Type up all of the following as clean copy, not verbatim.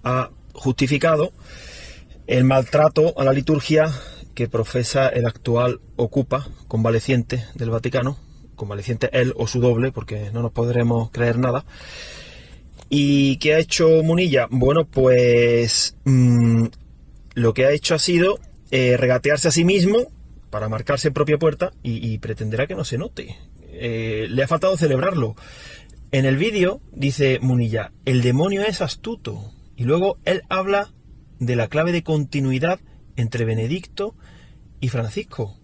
ha justificado el maltrato a la liturgia que profesa el actual ocupa convaleciente del Vaticano, convaleciente él o su doble, porque no nos podremos creer nada. ¿Y qué ha hecho Munilla? Bueno, pues lo que ha hecho ha sido regatearse a sí mismo para marcarse propia puerta y pretenderá que no se note. Le ha faltado celebrarlo. En el vídeo dice Munilla, el demonio es astuto, y luego él habla de la clave de continuidad entre Benedicto y Francisco.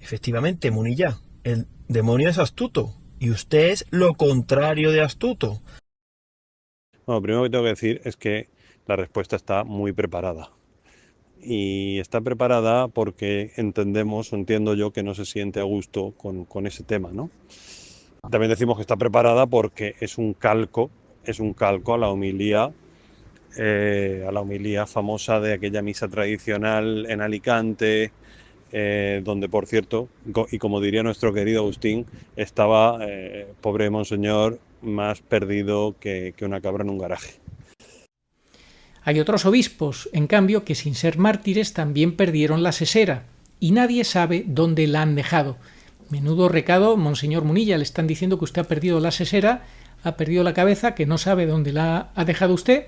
Efectivamente, Munilla, el demonio es astuto y usted es lo contrario de astuto. Bueno, lo primero que tengo que decir es que la respuesta está muy preparada. Y está preparada porque entendemos, o entiendo yo, que no se siente a gusto con ese tema, ¿no? También decimos que está preparada porque es un calco a la homilía famosa de aquella misa tradicional en Alicante, donde, por cierto, y como diría nuestro querido Agustín, estaba, pobre monseñor, más perdido que una cabra en un garaje. Hay otros obispos, en cambio, que sin ser mártires también perdieron la sesera, y nadie sabe dónde la han dejado. Menudo recado, monseñor Munilla, le están diciendo que usted ha perdido la sesera, ha perdido la cabeza, que no sabe dónde la ha dejado usted.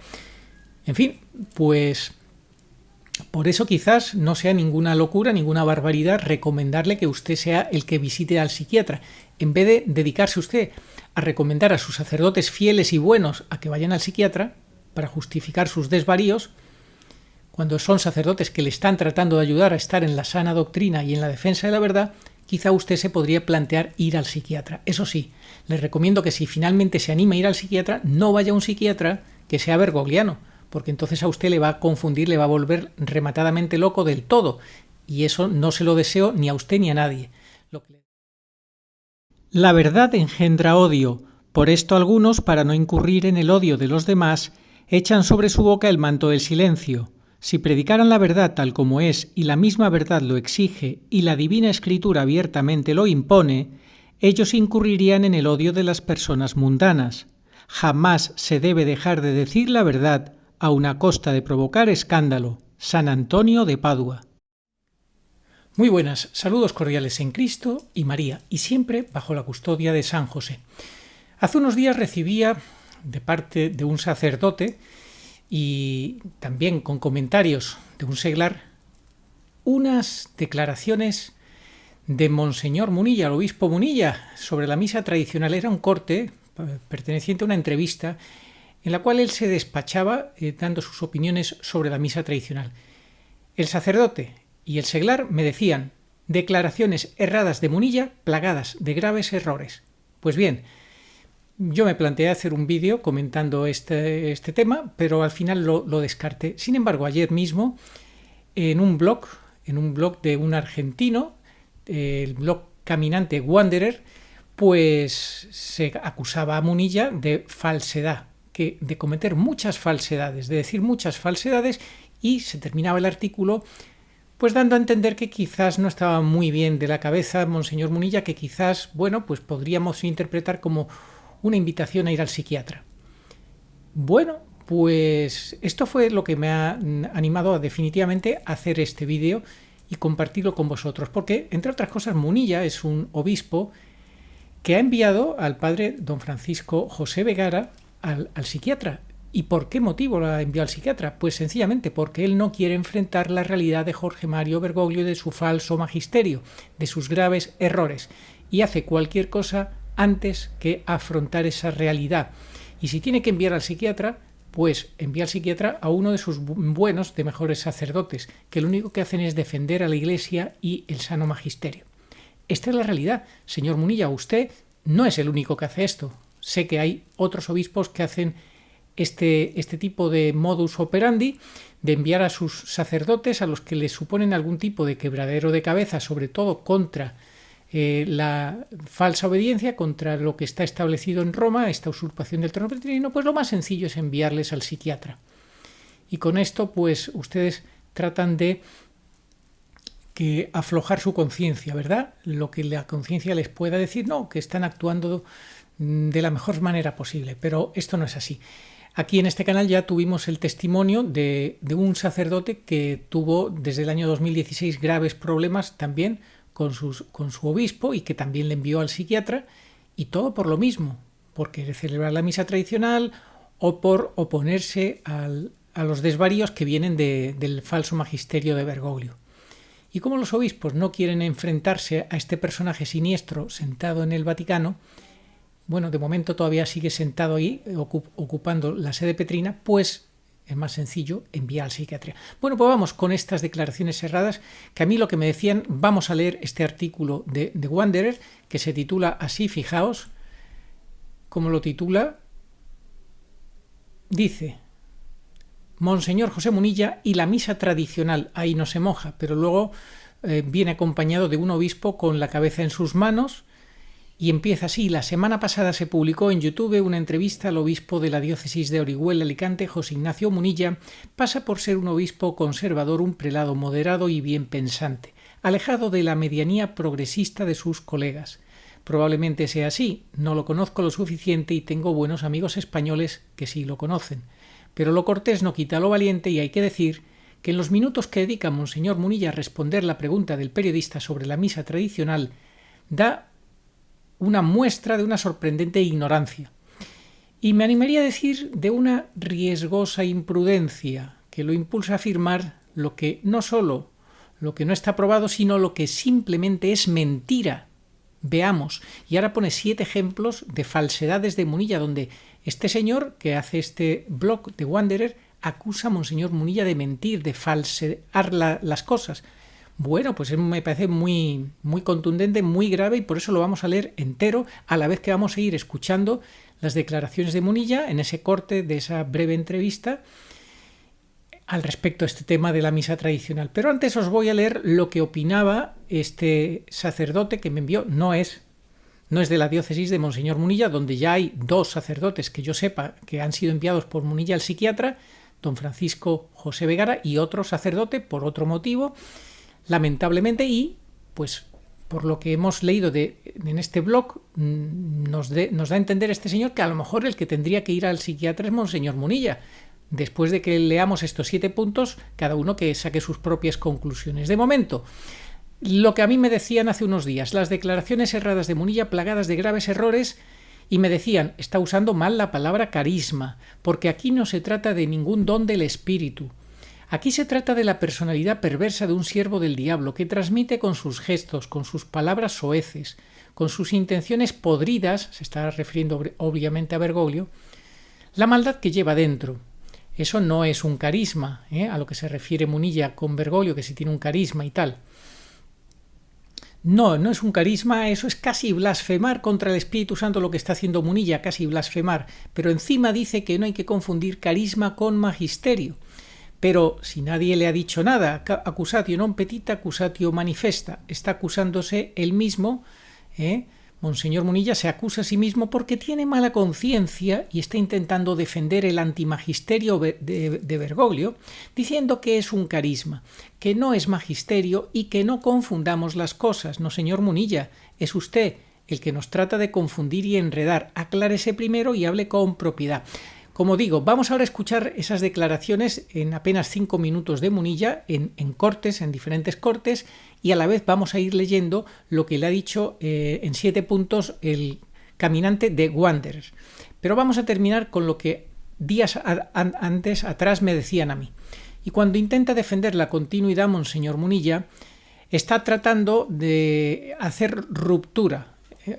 En fin, pues por eso quizás no sea ninguna locura, ninguna barbaridad recomendarle que usted sea el que visite al psiquiatra. En vez de dedicarse usted a recomendar a sus sacerdotes fieles y buenos a que vayan al psiquiatra para justificar sus desvaríos, cuando son sacerdotes que le están tratando de ayudar a estar en la sana doctrina y en la defensa de la verdad, quizá usted se podría plantear ir al psiquiatra. Eso sí, le recomiendo que si finalmente se anima a ir al psiquiatra, no vaya a un psiquiatra que sea bergogliano, porque entonces a usted le va a confundir, le va a volver rematadamente loco del todo, y eso no se lo deseo ni a usted ni a nadie. La verdad engendra odio, por esto algunos, para no incurrir en el odio de los demás, echan sobre su boca el manto del silencio. Si predicaran la verdad tal como es y la misma verdad lo exige y la divina escritura abiertamente lo impone, ellos incurrirían en el odio de las personas mundanas. Jamás se debe dejar de decir la verdad a una costa de provocar escándalo. San Antonio de Padua. Muy buenas, saludos cordiales en Cristo y María, y siempre bajo la custodia de San José. Hace unos días recibía de parte de un sacerdote y también con comentarios de un seglar unas declaraciones de Monseñor Munilla, el obispo Munilla, sobre la misa tradicional. Era un corte perteneciente a una entrevista en la cual él se despachaba dando sus opiniones sobre la misa tradicional. El sacerdote y el seglar me decían declaraciones erradas de Munilla plagadas de graves errores. Pues bien, yo me planteé hacer un vídeo comentando este tema, pero al final lo descarté. Sin embargo, ayer mismo, en un blog de un argentino, el blog Caminante Wanderer, pues se acusaba a Munilla de falsedad, de cometer muchas falsedades, de decir muchas falsedades, y se terminaba el artículo pues dando a entender que quizás no estaba muy bien de la cabeza Monseñor Munilla, que quizás, bueno, pues podríamos interpretar como una invitación a ir al psiquiatra. Bueno, pues esto fue lo que me ha animado definitivamente a hacer este vídeo y compartirlo con vosotros, porque, entre otras cosas, Munilla es un obispo que ha enviado al padre don Francisco José Vergara al psiquiatra. ¿Y por qué motivo lo ha enviado al psiquiatra? Pues sencillamente porque él no quiere enfrentar la realidad de Jorge Mario Bergoglio, de su falso magisterio, de sus graves errores, y hace cualquier cosa antes que afrontar esa realidad. Y si tiene que enviar al psiquiatra, pues envía al psiquiatra a uno de sus buenos, de mejores sacerdotes, que lo único que hacen es defender a la Iglesia y el sano magisterio. Esta es la realidad. Señor Munilla, usted no es el único que hace esto. Sé que hay otros obispos que hacen este tipo de modus operandi, de enviar a sus sacerdotes a los que les suponen algún tipo de quebradero de cabeza, sobre todo contra la falsa obediencia, contra lo que está establecido en Roma, esta usurpación del trono petrino. Pues lo más sencillo es enviarles al psiquiatra. Y con esto, pues ustedes tratan de aflojar su conciencia, ¿verdad? Lo que la conciencia les pueda decir, no, que están actuando de la mejor manera posible, pero esto no es así. Aquí en este canal ya tuvimos el testimonio de un sacerdote que tuvo desde el año 2016 graves problemas también con su obispo y que también le envió al psiquiatra, y todo por lo mismo, por querer celebrar la misa tradicional o por oponerse a los desvaríos que vienen del falso magisterio de Bergoglio. Y como los obispos no quieren enfrentarse a este personaje siniestro sentado en el Vaticano, bueno, de momento todavía sigue sentado ahí, ocupando la sede petrina, pues es más sencillo enviar al psiquiatra. Bueno, pues vamos con estas declaraciones cerradas, que a mí lo que me decían, vamos a leer este artículo de Wanderer, que se titula así, fijaos, como lo titula, dice: Monseñor José Munilla y la misa tradicional. Ahí no se moja, pero luego viene acompañado de un obispo con la cabeza en sus manos. Y empieza así: la semana pasada se publicó en YouTube una entrevista al obispo de la diócesis de Orihuela, Alicante, José Ignacio Munilla. Pasa por ser un obispo conservador, un prelado moderado y bien pensante, alejado de la medianía progresista de sus colegas. Probablemente sea así, no lo conozco lo suficiente y tengo buenos amigos españoles que sí lo conocen. Pero lo cortés no quita lo valiente, y hay que decir que en los minutos que dedica Monseñor Munilla a responder la pregunta del periodista sobre la misa tradicional, da una muestra de una sorprendente ignorancia. Y me animaría a decir de una riesgosa imprudencia que lo impulsa a afirmar lo que no solo lo que no está probado, sino lo que simplemente es mentira. Veamos. Y ahora pone 7 ejemplos de falsedades de Munilla, donde este señor que hace este blog de Wanderer acusa a Monseñor Munilla de mentir, de falsear las cosas. Bueno, pues me parece muy, muy contundente, muy grave, y por eso lo vamos a leer entero, a la vez que vamos a ir escuchando las declaraciones de Munilla en ese corte de esa breve entrevista al respecto a este tema de la misa tradicional. Pero antes os voy a leer lo que opinaba este sacerdote que me envió. No es de la diócesis de Monseñor Munilla, donde ya hay 2 sacerdotes que yo sepa que han sido enviados por Munilla al psiquiatra, don Francisco José Vegara y otro sacerdote por otro motivo, lamentablemente, y pues por lo que hemos leído en este blog nos da a entender este señor que a lo mejor el que tendría que ir al psiquiatra es Monseñor Munilla. Después de que leamos estos 7 puntos, cada uno que saque sus propias conclusiones. De momento, lo que a mí me decían hace unos días, las declaraciones erradas de Munilla plagadas de graves errores, y me decían, está usando mal la palabra carisma, porque aquí no se trata de ningún don del espíritu. Aquí se trata de la personalidad perversa de un siervo del diablo que transmite con sus gestos, con sus palabras soeces, con sus intenciones podridas, se está refiriendo obviamente a Bergoglio, la maldad que lleva dentro. Eso no es un carisma, a lo que se refiere Munilla con Bergoglio, que si tiene un carisma y tal. No es un carisma, eso es casi blasfemar contra el Espíritu Santo lo que está haciendo Munilla, casi blasfemar. Pero encima dice que no hay que confundir carisma con magisterio. Pero si nadie le ha dicho nada, accusatio non petita, accusatio manifesta, está acusándose él mismo, Monseñor Munilla se acusa a sí mismo porque tiene mala conciencia y está intentando defender el antimagisterio de Bergoglio, diciendo que es un carisma, que no es magisterio y que no confundamos las cosas. No, señor Munilla, es usted el que nos trata de confundir y enredar. Aclárese primero y hable con propiedad. Como digo, vamos ahora a escuchar esas declaraciones en apenas 5 minutos de Munilla, en cortes, en diferentes cortes, y a la vez vamos a ir leyendo lo que le ha dicho en 7 puntos el caminante de Wanderer. Pero vamos a terminar con lo que días atrás me decían a mí. Y cuando intenta defender la continuidad, Monseñor Munilla está tratando de hacer ruptura.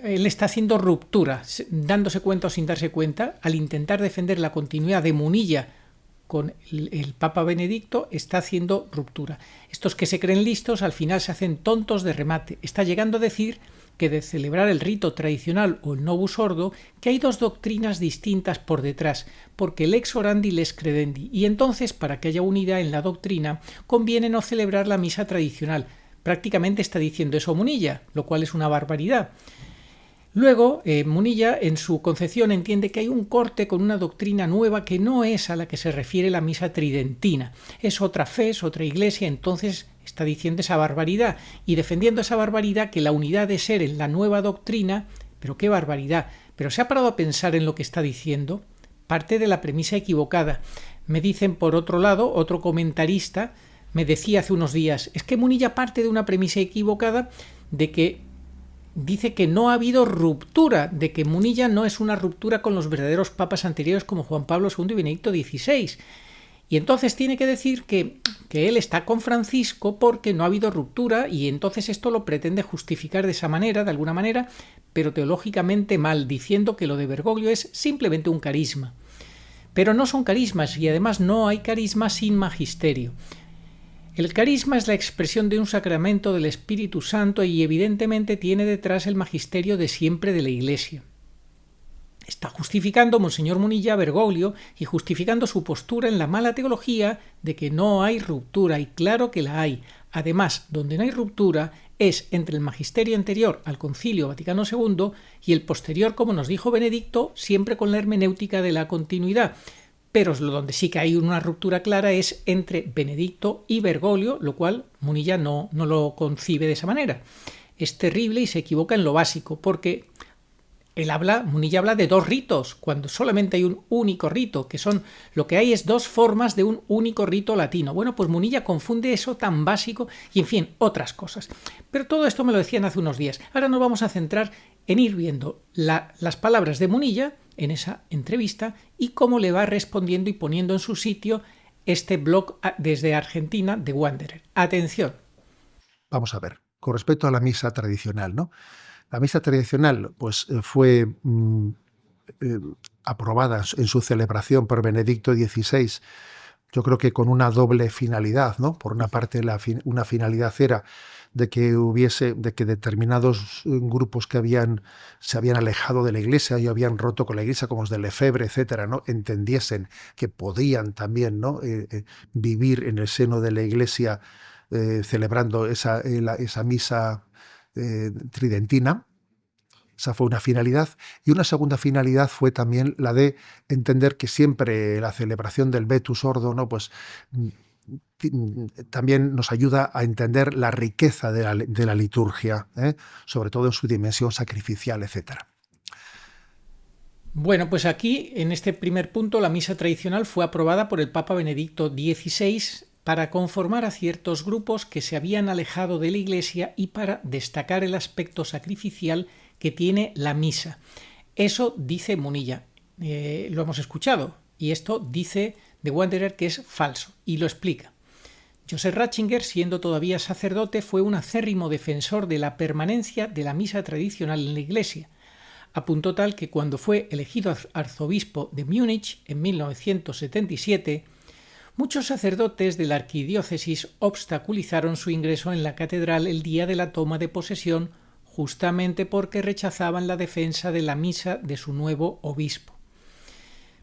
Él está haciendo ruptura, dándose cuenta o sin darse cuenta, al intentar defender la continuidad de Munilla con el Papa Benedicto, está haciendo ruptura. Estos que se creen listos al final se hacen tontos de remate. Está llegando a decir que de celebrar el rito tradicional o el Novus Ordo, que hay 2 doctrinas distintas por detrás, porque lex orandi lex credendi, y entonces para que haya unidad en la doctrina conviene no celebrar la misa tradicional. Prácticamente está diciendo eso Munilla, lo cual es una barbaridad. Luego, Munilla, en su concepción, entiende que hay un corte con una doctrina nueva que no es a la que se refiere la misa tridentina. Es otra fe, es otra iglesia, entonces está diciendo esa barbaridad y defendiendo esa barbaridad, que la unidad de ser en la nueva doctrina. Pero qué barbaridad. Pero ¿se ha parado a pensar en lo que está diciendo? parte de la premisa equivocada. Me dicen, por otro lado, otro comentarista me decía hace unos días, es que Munilla parte de una premisa equivocada de que dice que no ha habido ruptura, de que Munilla no es una ruptura con los verdaderos papas anteriores como Juan Pablo II y Benedicto XVI. Y entonces tiene que decir que él está con Francisco porque no ha habido ruptura, y entonces esto lo pretende justificar de esa manera, de alguna manera, pero teológicamente mal, diciendo que lo de Bergoglio es simplemente un carisma. Pero no son carismas, y además no hay carisma sin magisterio. El carisma es la expresión de un sacramento del Espíritu Santo y evidentemente tiene detrás el magisterio de siempre de la Iglesia. Está justificando Monseñor Munilla Bergoglio y justificando su postura en la mala teología de que no hay ruptura, y claro que la hay. Además, donde no hay ruptura es entre el magisterio anterior al Concilio Vaticano II y el posterior, como nos dijo Benedicto, siempre con la hermenéutica de la continuidad. Pero donde sí que hay una ruptura clara es entre Benedicto y Bergoglio, lo cual Munilla no lo concibe de esa manera. Es terrible y se equivoca en lo básico, porque Munilla habla de dos ritos, cuando solamente hay un único rito, que son, lo que hay es dos formas de un único rito latino. Bueno, pues Munilla confunde eso tan básico y, en fin, otras cosas. Pero todo esto me lo decían hace unos días. Ahora nos vamos a centrar en ir viendo las palabras de Munilla en esa entrevista y cómo le va respondiendo y poniendo en su sitio este blog desde Argentina de Wanderer. Atención. Vamos a ver, con respecto a la misa tradicional, ¿no? La misa tradicional pues, fue aprobada en su celebración por Benedicto XVI, yo creo que con una doble finalidad, ¿no? Por una parte, una finalidad era de que determinados grupos que se habían alejado de la Iglesia y habían roto con la Iglesia, como los de Lefebvre, etcétera, ¿no? Entendiesen que podían también, ¿no? Vivir en el seno de la Iglesia celebrando esa misa tridentina. Esa fue una finalidad. Y una segunda finalidad fue también la de entender que siempre la celebración del Vetus Ordo, ¿no? Pues también nos ayuda a entender la riqueza de la liturgia, sobre todo en su dimensión sacrificial, etcétera. Bueno, pues aquí, en este primer punto, la misa tradicional fue aprobada por el Papa Benedicto XVI para conformar a ciertos grupos que se habían alejado de la Iglesia y para destacar el aspecto sacrificial que tiene la misa. Eso dice Munilla, lo hemos escuchado, y esto dice de Wanderer que es falso, y lo explica. Joseph Ratzinger, siendo todavía sacerdote, fue un acérrimo defensor de la permanencia de la misa tradicional en la Iglesia, a punto tal que cuando fue elegido arzobispo de Múnich en 1977, muchos sacerdotes de la arquidiócesis obstaculizaron su ingreso en la catedral el día de la toma de posesión, justamente porque rechazaban la defensa de la misa de su nuevo obispo.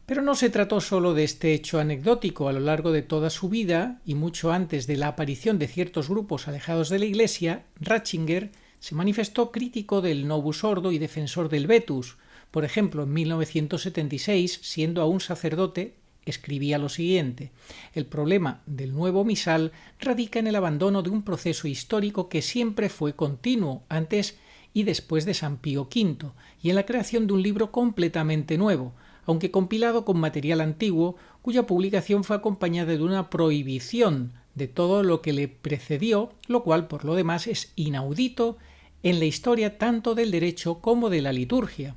Pero no se trató solo de este hecho anecdótico. A lo largo de toda su vida, y mucho antes de la aparición de ciertos grupos alejados de la Iglesia, Ratzinger se manifestó crítico del Novus Ordo y defensor del Vetus. Por ejemplo, en 1976, siendo aún sacerdote, escribía lo siguiente: el problema del nuevo misal radica en el abandono de un proceso histórico que siempre fue continuo antes y después de San Pío V, y en la creación de un libro completamente nuevo, aunque compilado con material antiguo, cuya publicación fue acompañada de una prohibición de todo lo que le precedió, lo cual por lo demás es inaudito en la historia tanto del derecho como de la liturgia.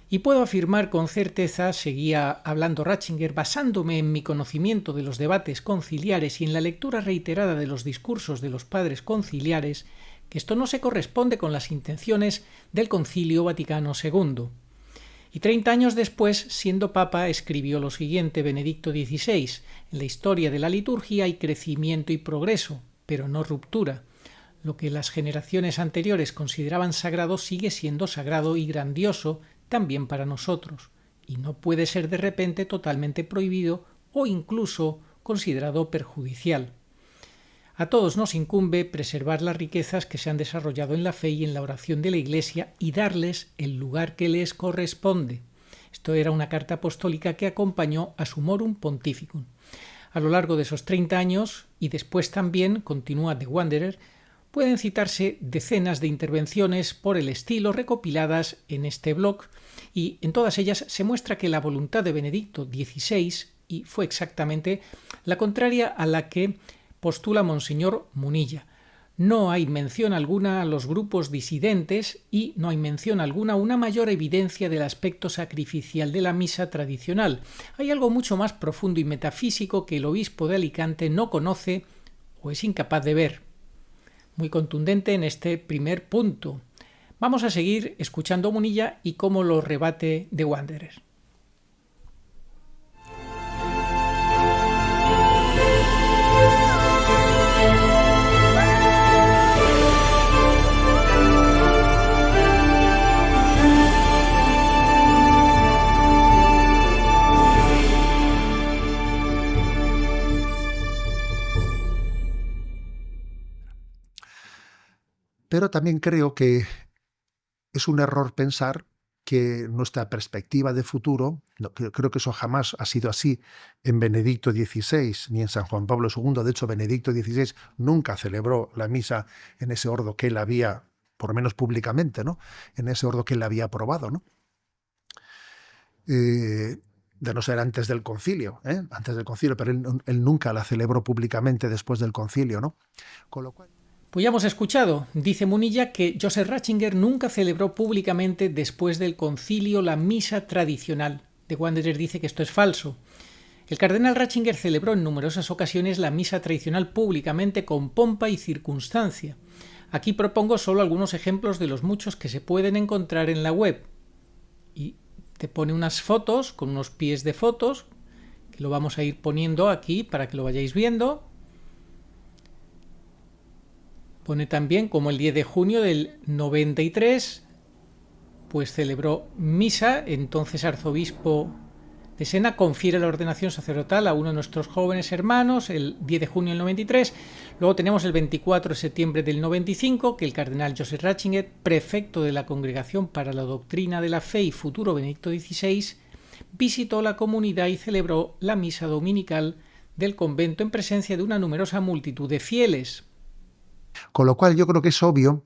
Y puedo afirmar con certeza, seguía hablando Ratzinger, basándome en mi conocimiento de los debates conciliares y en la lectura reiterada de los discursos de los padres conciliares, que esto no se corresponde con las intenciones del Concilio Vaticano II. Y 30 años después, siendo papa, escribió lo siguiente Benedicto XVI: en la historia de la liturgia hay crecimiento y progreso, pero no ruptura. Lo que las generaciones anteriores consideraban sagrado sigue siendo sagrado y grandioso también para nosotros, y no puede ser de repente totalmente prohibido o incluso considerado perjudicial. A todos nos incumbe preservar las riquezas que se han desarrollado en la fe y en la oración de la Iglesia y darles el lugar que les corresponde. Esto era una carta apostólica que acompañó a Summorum Pontificum. A lo largo de esos 30 años, y después también, continúa The Wanderer, Pueden citarse decenas de intervenciones por el estilo recopiladas en este blog, y en todas ellas se muestra que la voluntad de Benedicto XVI y fue exactamente la contraria a la que postula Monseñor Munilla. No hay mención alguna a los grupos disidentes y no hay mención alguna a una mayor evidencia del aspecto sacrificial de la misa tradicional. Hay algo mucho más profundo y metafísico que el obispo de Alicante no conoce o es incapaz de ver. Muy contundente en este primer punto. Vamos a seguir escuchando a Munilla y cómo lo rebate de Wanderer. Pero también creo que es un error pensar que nuestra perspectiva de futuro, creo que eso jamás ha sido así en Benedicto XVI ni en San Juan Pablo II. De hecho, Benedicto XVI nunca celebró la misa en ese orden que él había, por lo menos públicamente, ¿no? En ese orden que él había aprobado, ¿no? De no ser antes del concilio, antes del concilio, pero él nunca la celebró públicamente después del concilio, ¿no? Con lo cual... Pues ya hemos escuchado, dice Munilla, que Joseph Ratzinger nunca celebró públicamente después del concilio la misa tradicional. De Wanderer dice que esto es falso. El cardenal Ratzinger celebró en numerosas ocasiones la misa tradicional públicamente con pompa y circunstancia. Aquí propongo solo algunos ejemplos de los muchos que se pueden encontrar en la web. Y te pone unas fotos con unos pies de fotos, que lo vamos a ir poniendo aquí para que lo vayáis viendo. Pone también como el 10 de junio del 93, pues celebró misa, entonces arzobispo de Sena confiere la ordenación sacerdotal a uno de nuestros jóvenes hermanos el 10 de junio del 93. Luego tenemos el 24 de septiembre del 95, que el cardenal Joseph Ratzinger, prefecto de la Congregación para la Doctrina de la Fe y futuro Benedicto XVI, visitó la comunidad y celebró la misa dominical del convento en presencia de una numerosa multitud de fieles. Con lo cual yo creo que es obvio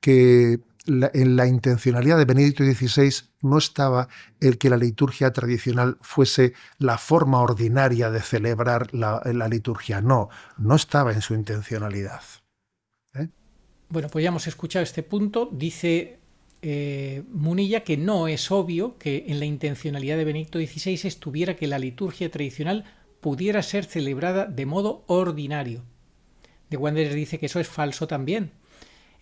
que en la intencionalidad de Benedicto XVI no estaba el que la liturgia tradicional fuese la forma ordinaria de celebrar la liturgia. No estaba en su intencionalidad. Bueno, pues ya hemos escuchado este punto. Dice Munilla que no es obvio que en la intencionalidad de Benedicto XVI estuviera que la liturgia tradicional pudiera ser celebrada de modo ordinario. De Wanderer dice que eso es falso también.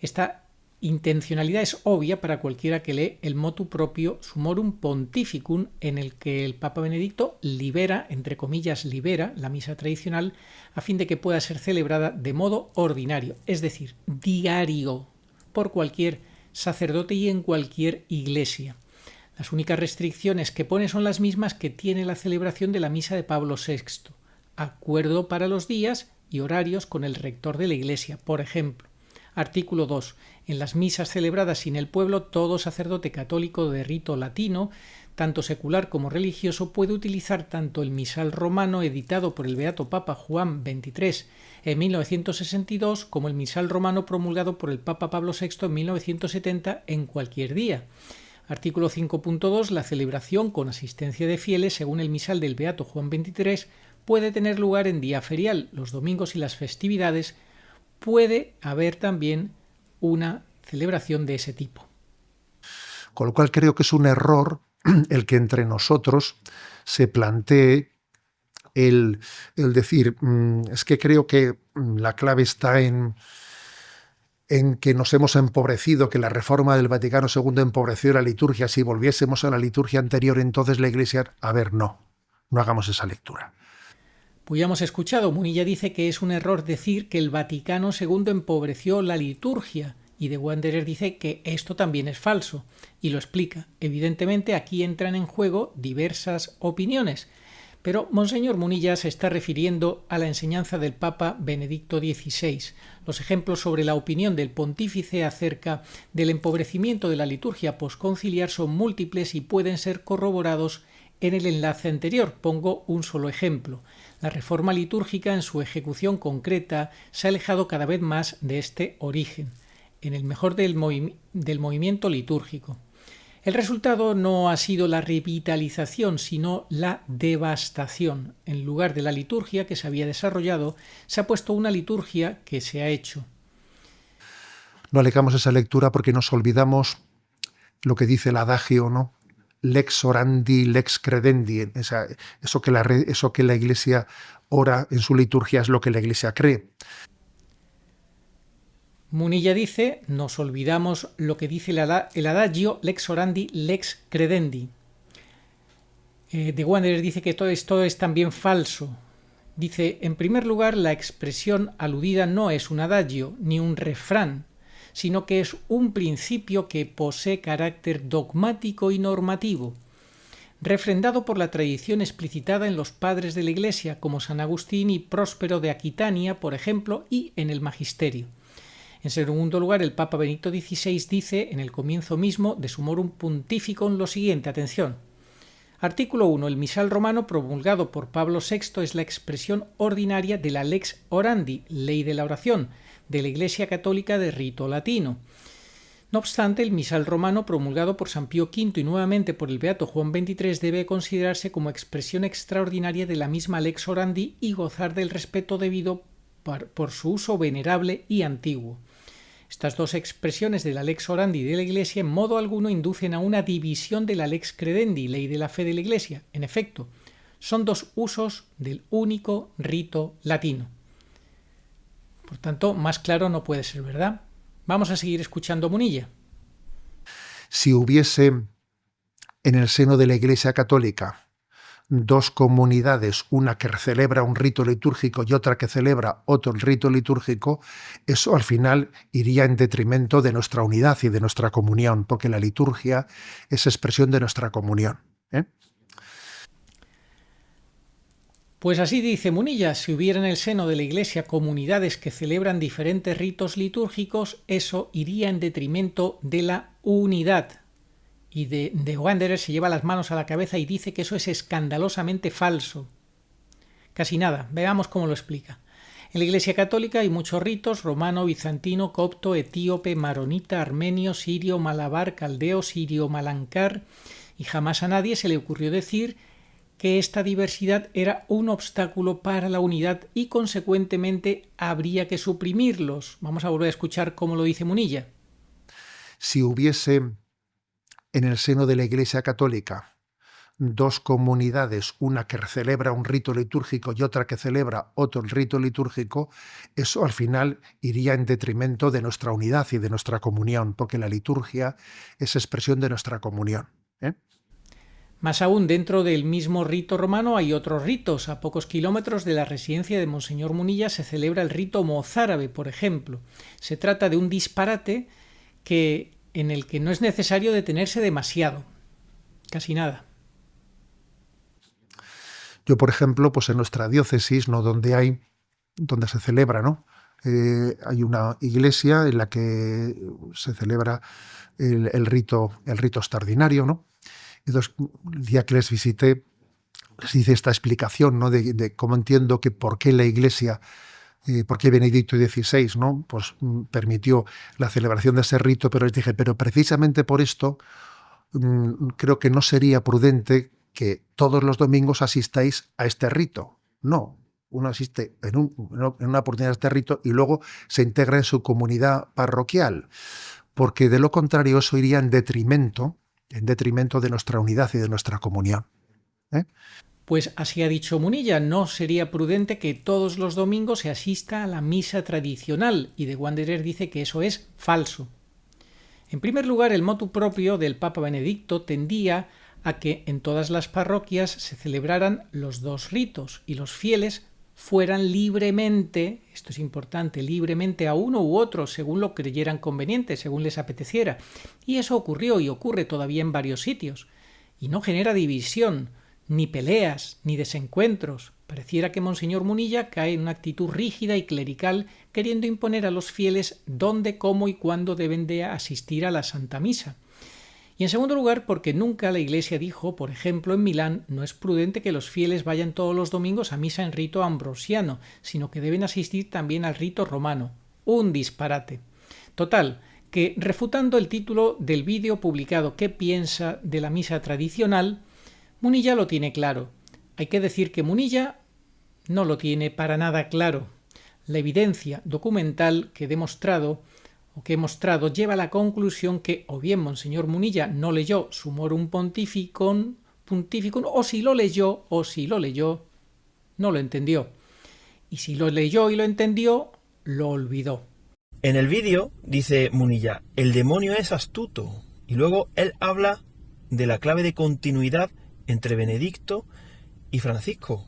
Esta intencionalidad es obvia para cualquiera que lee el motu proprio Summorum Pontificum, en el que el Papa Benedicto libera, entre comillas, libera la misa tradicional a fin de que pueda ser celebrada de modo ordinario, es decir, diario, por cualquier sacerdote y en cualquier iglesia. Las únicas restricciones que pone son las mismas que tiene la celebración de la misa de Pablo VI. Acuerdo para los días y horarios con el rector de la Iglesia. Por ejemplo, artículo 2. En las misas celebradas sin el pueblo, todo sacerdote católico de rito latino, tanto secular como religioso, puede utilizar tanto el misal romano editado por el Beato Papa Juan XXIII en 1962 como el misal romano promulgado por el Papa Pablo VI en 1970 en cualquier día. Artículo 5.2. La celebración con asistencia de fieles, según el misal del Beato Juan XXIII, puede tener lugar en día ferial, los domingos y las festividades. Puede haber también una celebración de ese tipo. Con lo cual creo que es un error el que entre nosotros se plantee el decir, es que creo que la clave está en que nos hemos empobrecido, que la reforma del Vaticano II empobreció la liturgia. Si volviésemos a la liturgia anterior, entonces la Iglesia... A ver, no hagamos esa lectura. Pues ya hemos escuchado, Munilla dice que es un error decir que el Vaticano II empobreció la liturgia, y de Wanderer dice que esto también es falso, y lo explica. Evidentemente aquí entran en juego diversas opiniones, pero Monseñor Munilla se está refiriendo a la enseñanza del Papa Benedicto XVI. Los ejemplos sobre la opinión del pontífice acerca del empobrecimiento de la liturgia posconciliar son múltiples y pueden ser corroborados En el enlace anterior pongo un solo ejemplo. La reforma litúrgica en su ejecución concreta se ha alejado cada vez más de este origen, en el mejor del movimiento litúrgico. El resultado no ha sido la revitalización, sino la devastación. En lugar de la liturgia que se había desarrollado, se ha puesto una liturgia que se ha hecho. No alegamos esa lectura porque nos olvidamos lo que dice el adagio, ¿no? Lex orandi, lex credendi. Eso que la Iglesia ora en su liturgia es lo que la Iglesia cree. Munilla dice, nos olvidamos lo que dice el adagio lex orandi, lex credendi. De Wanderer dice que todo esto es también falso. Dice, en primer lugar, la expresión aludida no es un adagio ni un refrán, sino que es un principio que posee carácter dogmático y normativo, refrendado por la tradición explicitada en los padres de la Iglesia, como San Agustín y Próspero de Aquitania, por ejemplo, y en el Magisterio. En segundo lugar, el Papa Benedicto XVI dice, en el comienzo mismo de su Morum Pontificum, lo siguiente, atención. Artículo 1. El misal romano promulgado por Pablo VI es la expresión ordinaria de la lex orandi, ley de la oración, de la Iglesia Católica de rito latino. No obstante, el misal romano promulgado por San Pío V y nuevamente por el beato Juan XXIII debe considerarse como expresión extraordinaria de la misma lex orandi y gozar del respeto debido por su uso venerable y antiguo. Estas dos expresiones de la lex orandi y de la Iglesia en modo alguno inducen a una división de la lex credendi, ley de la fe de la Iglesia. En efecto, son dos usos del único rito latino. Por tanto, más claro no puede ser, ¿verdad? Vamos a seguir escuchando Munilla. Si hubiese en el seno de la Iglesia Católica dos comunidades, una que celebra un rito litúrgico y otra que celebra otro rito litúrgico, eso al final iría en detrimento de nuestra unidad y de nuestra comunión, porque la liturgia es expresión de nuestra comunión. Pues así dice Munilla, si hubiera en el seno de la Iglesia comunidades que celebran diferentes ritos litúrgicos, eso iría en detrimento de la unidad. Y de Wanderer se lleva las manos a la cabeza y dice que eso es escandalosamente falso. Casi nada, veamos cómo lo explica. En la Iglesia Católica hay muchos ritos: romano, bizantino, copto, etíope, maronita, armenio, sirio, malabar, caldeo, sirio, malancár, y jamás a nadie se le ocurrió decir que esta diversidad era un obstáculo para la unidad y consecuentemente habría que suprimirlos. Vamos a volver a escuchar cómo lo dice Munilla. Si hubiese en el seno de la Iglesia Católica dos comunidades, una que celebra un rito litúrgico y otra que celebra otro rito litúrgico, eso al final iría en detrimento de nuestra unidad y de nuestra comunión, porque la liturgia es expresión de nuestra comunión. Más aún, dentro del mismo rito romano hay otros ritos. A pocos kilómetros de la residencia de Monseñor Munilla se celebra el rito mozárabe, por ejemplo. Se trata de un disparate en el que no es necesario detenerse demasiado. Casi nada. Yo, por ejemplo, pues en nuestra diócesis, ¿no?, donde se celebra, ¿no? Hay una iglesia en la que se celebra el rito extraordinario, ¿no? Entonces, el día que les visité, les hice esta explicación, ¿no?, de cómo entiendo que por qué la Iglesia, por qué Benedicto XVI, ¿no?, pues permitió la celebración de ese rito, pero les dije, pero precisamente por esto creo que no sería prudente que todos los domingos asistáis a este rito. No, uno asiste en una oportunidad a este rito y luego se integra en su comunidad parroquial, porque de lo contrario eso iría en detrimento de nuestra unidad y de nuestra comunión. Pues así ha dicho Munilla, no sería prudente que todos los domingos se asista a la misa tradicional, y de Wanderer dice que eso es falso. En primer lugar, el motu propio del Papa Benedicto tendía a que en todas las parroquias se celebraran los dos ritos y los fieles fueran libremente, esto es importante, libremente a uno u otro, según lo creyeran conveniente, según les apeteciera. Y eso ocurrió y ocurre todavía en varios sitios. Y no genera división, ni peleas, ni desencuentros. Pareciera que Monseñor Munilla cae en una actitud rígida y clerical, queriendo imponer a los fieles dónde, cómo y cuándo deben de asistir a la Santa Misa. Y en segundo lugar, porque nunca la Iglesia dijo, por ejemplo, en Milán, no es prudente que los fieles vayan todos los domingos a misa en rito ambrosiano, sino que deben asistir también al rito romano. Un disparate. Total, que refutando el título del vídeo publicado ¿Qué piensa de la misa tradicional?, Munilla lo tiene claro. Hay que decir que Munilla no lo tiene para nada claro. La evidencia documental que he mostrado lleva a la conclusión que o bien Monseñor Munilla no leyó Summorum Pontificum, o si lo leyó, no lo entendió. Y si lo leyó y lo entendió, lo olvidó. En el vídeo dice Munilla, el demonio es astuto, y luego él habla de la clave de continuidad entre Benedicto y Francisco.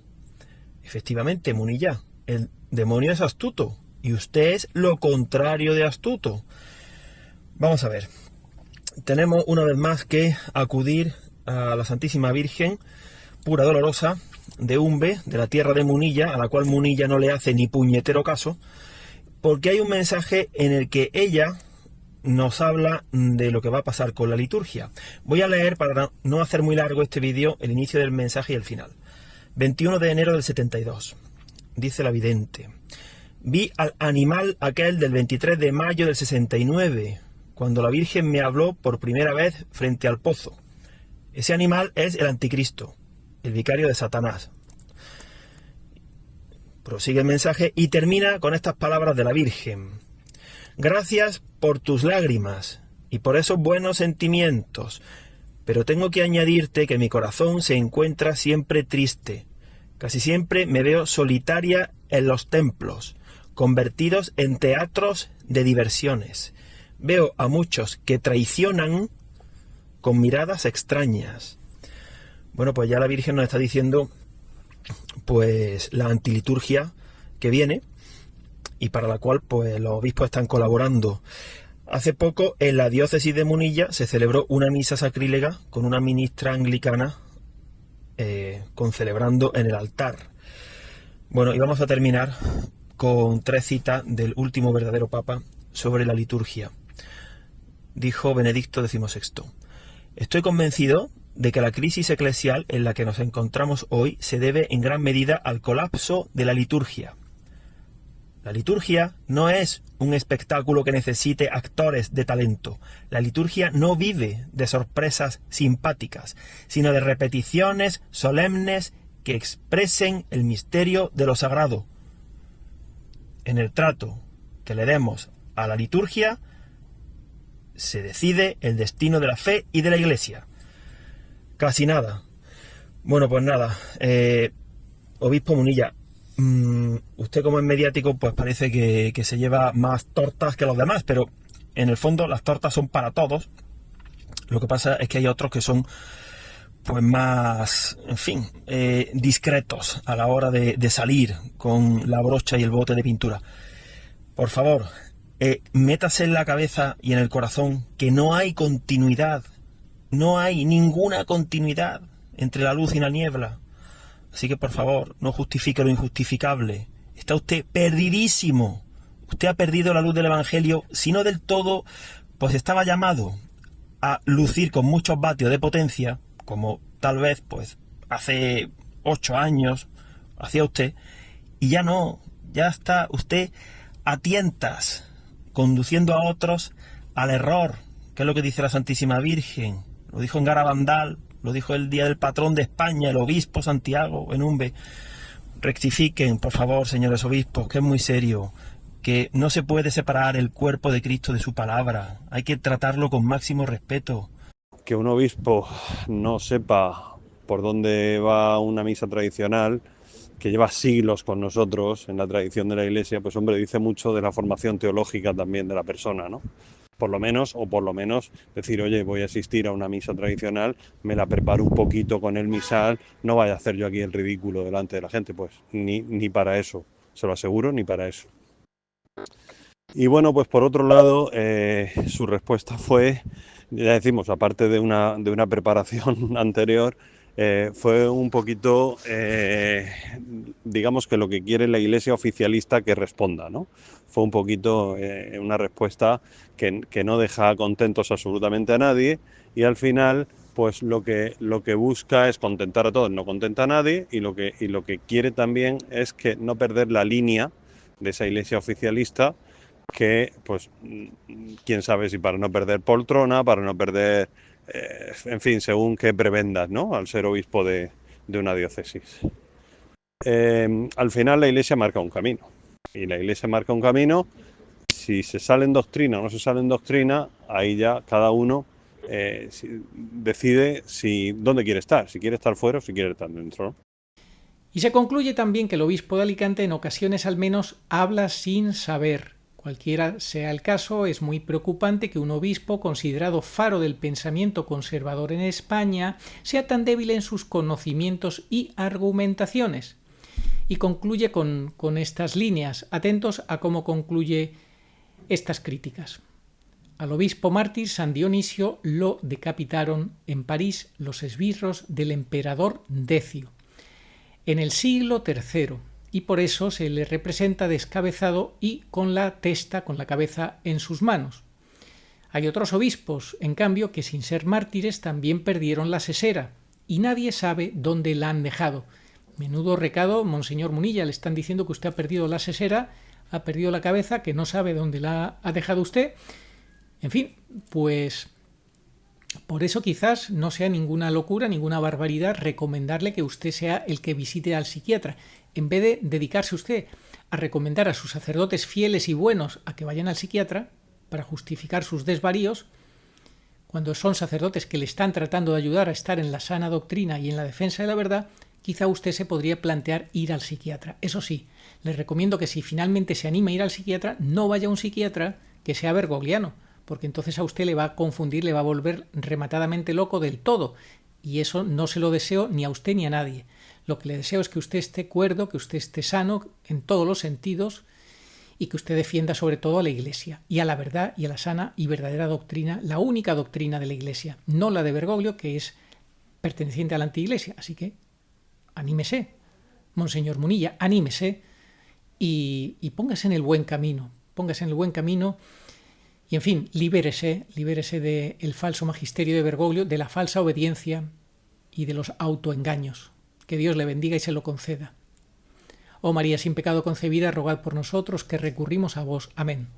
Efectivamente, Munilla, el demonio es astuto, y usted es lo contrario de astuto. Vamos a ver. Tenemos una vez más que acudir a la Santísima Virgen, pura dolorosa, de Umbe, de la tierra de Munilla, a la cual Munilla no le hace ni puñetero caso, porque hay un mensaje en el que ella nos habla de lo que va a pasar con la liturgia. Voy a leer, para no hacer muy largo este vídeo, el inicio del mensaje y el final. 21 de enero del 72. Dice la vidente: vi al animal aquel del 23 de mayo del 69, cuando la Virgen me habló por primera vez frente al pozo. Ese animal es el anticristo, el vicario de Satanás. Prosigue el mensaje y termina con estas palabras de la Virgen: gracias por tus lágrimas y por esos buenos sentimientos, pero tengo que añadirte que mi corazón se encuentra siempre triste. Casi siempre me veo solitaria en los templos, convertidos en teatros de diversiones. Veo a muchos que traicionan con miradas extrañas. Bueno, pues ya la Virgen nos está diciendo pues la antiliturgia que viene y para la cual pues los obispos están colaborando. Hace poco en la diócesis de Munilla se celebró una misa sacrílega con una ministra anglicana concelebrando en el altar. Bueno, y vamos a terminar con 3 citas del último verdadero papa sobre la liturgia. Dijo Benedicto XVI: estoy convencido de que la crisis eclesial en la que nos encontramos hoy se debe en gran medida al colapso de la liturgia. La liturgia no es un espectáculo que necesite actores de talento. La liturgia no vive de sorpresas simpáticas, sino de repeticiones solemnes que expresen el misterio de lo sagrado. En el trato que le demos a la liturgia se decide el destino de la fe y de la Iglesia. Casi nada. Bueno, pues nada. Obispo Munilla, usted como es mediático, pues parece que se lleva más tortas que los demás, pero en el fondo las tortas son para todos. Lo que pasa es que hay otros que son pues más, en fin, discretos a la hora de salir con la brocha y el bote de pintura. Por favor, métase en la cabeza y en el corazón que no hay continuidad, no hay ninguna continuidad entre la luz y la niebla. Así que por favor, no justifique lo injustificable. Está usted perdidísimo. Usted ha perdido la luz del Evangelio, si no del todo, pues estaba llamado a lucir con muchos vatios de potencia, como tal vez pues hace 8 años hacía usted, y ya no, ya está usted a tientas, conduciendo a otros al error, que es lo que dice la Santísima Virgen. Lo dijo en Garabandal, lo dijo el día del patrón de España, el obispo Santiago en Umbe. Rectifiquen, por favor, señores obispos, que es muy serio, que no se puede separar el cuerpo de Cristo de su palabra. Hay que tratarlo con máximo respeto. Que un obispo no sepa por dónde va una misa tradicional, que lleva siglos con nosotros en la tradición de la Iglesia, pues hombre, dice mucho de la formación teológica también de la persona, ¿no? Por lo menos decir, oye, voy a asistir a una misa tradicional, me la preparo un poquito con el misal, no vaya a hacer yo aquí el ridículo delante de la gente, pues ni para eso, se lo aseguro, ni para eso. Y bueno, pues por otro lado, su respuesta fue, ya decimos, aparte de una preparación anterior, fue un poquito, digamos que lo que quiere la Iglesia oficialista que responda, ¿no? Fue un poquito una respuesta que no deja contentos absolutamente a nadie, y al final pues lo que busca es contentar a todos, no contenta a nadie, y lo que quiere también es que no perder la línea de esa Iglesia oficialista, que pues quién sabe si para no perder poltrona, para no perder, en fin, según qué prebendas, ¿no?, al ser obispo de una diócesis. Al final la Iglesia marca un camino, y la Iglesia marca un camino. Si se sale en doctrina o no se sale en doctrina, ahí ya cada uno decide dónde quiere estar, si quiere estar fuera o si quiere estar dentro, ¿no? Y se concluye también que el obispo de Alicante en ocasiones al menos habla sin saber. Cualquiera sea el caso, es muy preocupante que un obispo considerado faro del pensamiento conservador en España sea tan débil en sus conocimientos y argumentaciones. Y concluye con estas líneas. Atentos a cómo concluye estas críticas. Al obispo mártir San Dionisio lo decapitaron en París los esbirros del emperador Decio en el siglo III, y por eso se le representa descabezado y con la cabeza en sus manos. Hay otros obispos, en cambio, que sin ser mártires también perdieron la sesera, y nadie sabe dónde la han dejado. Menudo recado, Monseñor Munilla, le están diciendo que usted ha perdido la sesera, ha perdido la cabeza, que no sabe dónde la ha dejado usted. En fin, pues por eso quizás no sea ninguna locura, ninguna barbaridad recomendarle que usted sea el que visite al psiquiatra. En vez de dedicarse usted a recomendar a sus sacerdotes fieles y buenos a que vayan al psiquiatra para justificar sus desvaríos, cuando son sacerdotes que le están tratando de ayudar a estar en la sana doctrina y en la defensa de la verdad, quizá usted se podría plantear ir al psiquiatra. Eso sí, le recomiendo que si finalmente se anima a ir al psiquiatra, no vaya a un psiquiatra que sea bergogliano, porque entonces a usted le va a confundir, le va a volver rematadamente loco del todo, y eso no se lo deseo ni a usted ni a nadie. Lo que le deseo es que usted esté cuerdo, que usted esté sano en todos los sentidos, y que usted defienda sobre todo a la Iglesia, y a la verdad y a la sana y verdadera doctrina, la única doctrina de la Iglesia, no la de Bergoglio, que es perteneciente a la anti-Iglesia. Así que anímese, Monseñor Munilla, anímese y póngase en el buen camino, y en fin, libérese del falso magisterio de Bergoglio, de la falsa obediencia y de los autoengaños. Que Dios le bendiga y se lo conceda. Oh María sin pecado concebida, rogad por nosotros que recurrimos a vos. Amén.